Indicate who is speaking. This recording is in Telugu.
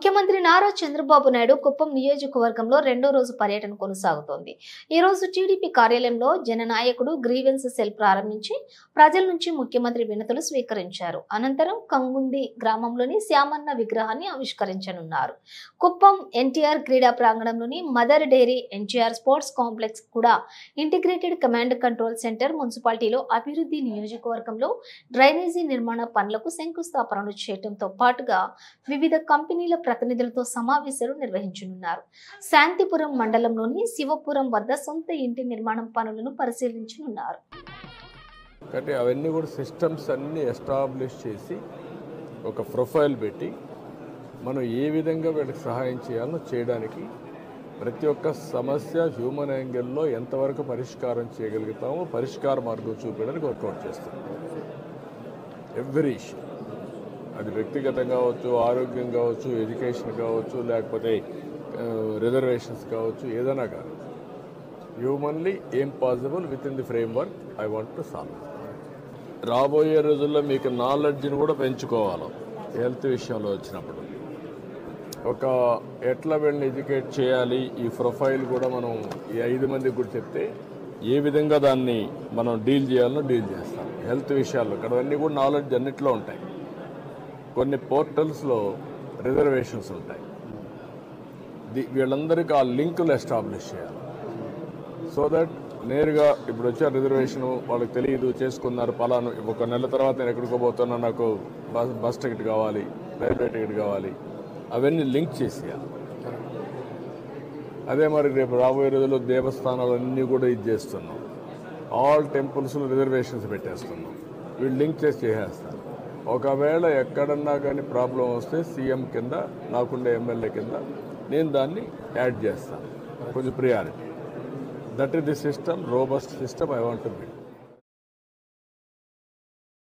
Speaker 1: ముఖ్యమంత్రి నారా చంద్రబాబు నాయుడు కుప్పం నియోజకవర్గంలో రెండో రోజు పర్యటన కొనసాగుతోంది. ఈ రోజు టీడీపీ కార్యాలయంలో జననాయకుడు గ్రీవెన్స్ సెల్ ప్రారంభించి ప్రజల నుంచి ముఖ్యమంత్రి వినతులు స్వీకరించారు. అనంతరం కంగుంది గ్రామంలోని శ్యామన్న విగ్రహాన్ని ఆవిష్కరించనున్నారు. కుప్పం ఎన్టీఆర్ క్రీడా ప్రాంగణంలోని mother dairy NTR sports complex కూడా ఇంటిగ్రేటెడ్ కమాండ్ కంట్రోల్ సెంటర్ మున్సిపాలిటీలో అభివృద్ధి నియోజకవర్గంలో డ్రైనేజీ నిర్మాణ పనులకు శంకుస్థాపనలు చేయడంతో పాటుగా వివిధ కంపెనీల ప్రతినిధులతో సమావేశాలు నిర్వహించనున్నారు. శాంతిపురం మండలంలోని శివపురం వద్ద సొంత ఇంటి నిర్మాణం పనులను పరిశీలించనున్నారు.
Speaker 2: కాబట్టి అవన్నీ కూడా సిస్టమ్స్ అన్నీ ఎస్టాబ్లిష్ చేసి ఒక ప్రొఫైల్ పెట్టి మనం ఏ విధంగా వీళ్ళకి సహాయం చేయాలో చేయడానికి ప్రతి ఒక్క సమస్య హ్యూమన్ యాంగిల్లో ఎంతవరకు పరిష్కారం చేయగలుగుతామో పరిష్కార మార్గం చూపించడానికి వర్కౌట్ చేస్తాం. ఎవ్రీ ఇష్యూ, అది వ్యక్తిగతంగా కావచ్చు, ఆరోగ్యం కావచ్చు, ఎడ్యుకేషన్ కావచ్చు, లేకపోతే రిజర్వేషన్స్ కావచ్చు, ఏదైనా కాదు, హ్యూమన్లీ ఏం possible with in the frame work I want to solve. రాబోయే రోజుల్లో మీకు నాలెడ్జ్ని కూడా పెంచుకోవాలి. హెల్త్ విషయంలో వచ్చినప్పుడు ఒక ఎట్లా వీళ్ళని ఎడ్యుకేట్ చేయాలి, ఈ ప్రొఫైల్ కూడా మనం ఈ 5 మందికి కూడా చెప్తే ఏ విధంగా దాన్ని మనం డీల్ చేయాలో డీల్ చేస్తాం. హెల్త్ విషయాల్లో ఇక్కడ అన్నీ కూడా నాలెడ్జ్ అన్నిట్లో ఉంటాయి. కొన్ని పోర్టల్స్లో రిజర్వేషన్స్ ఉంటాయి. వీళ్ళందరికీ ఆ లింకులు ఎస్టాబ్లిష్ చేయాలి. సో దట్ నేరుగా ఇప్పుడు వచ్చే రిజర్వేషన్ వాళ్ళకి తెలియదు, చేసుకున్నారు పలాను, ఒక నెల తర్వాత నేను ఎక్కడికో పోతున్నా, నాకు బస్ టికెట్ కావాలి, రైల్వే టికెట్ కావాలి, అవన్నీ లింక్ చేసేయాలి. అదే మరి రేపు రాబోయే రోజుల్లో దేవస్థానాలు అన్నీ కూడా ఇది చేస్తున్నాం. ఆల్ టెంపుల్స్లో రిజర్వేషన్స్ పెట్టేస్తున్నాం. వీళ్ళు లింక్ చేసి చేసేస్తారు. ఒకవేళ ఎక్కడన్నా కానీ ప్రాబ్లం వస్తే సీఎం కింద, నాకుండే ఎమ్మెల్యే కింద నేను దాన్ని యాడ్ చేస్తాను, కొంచెం priority. That is the system, robust system I want to build.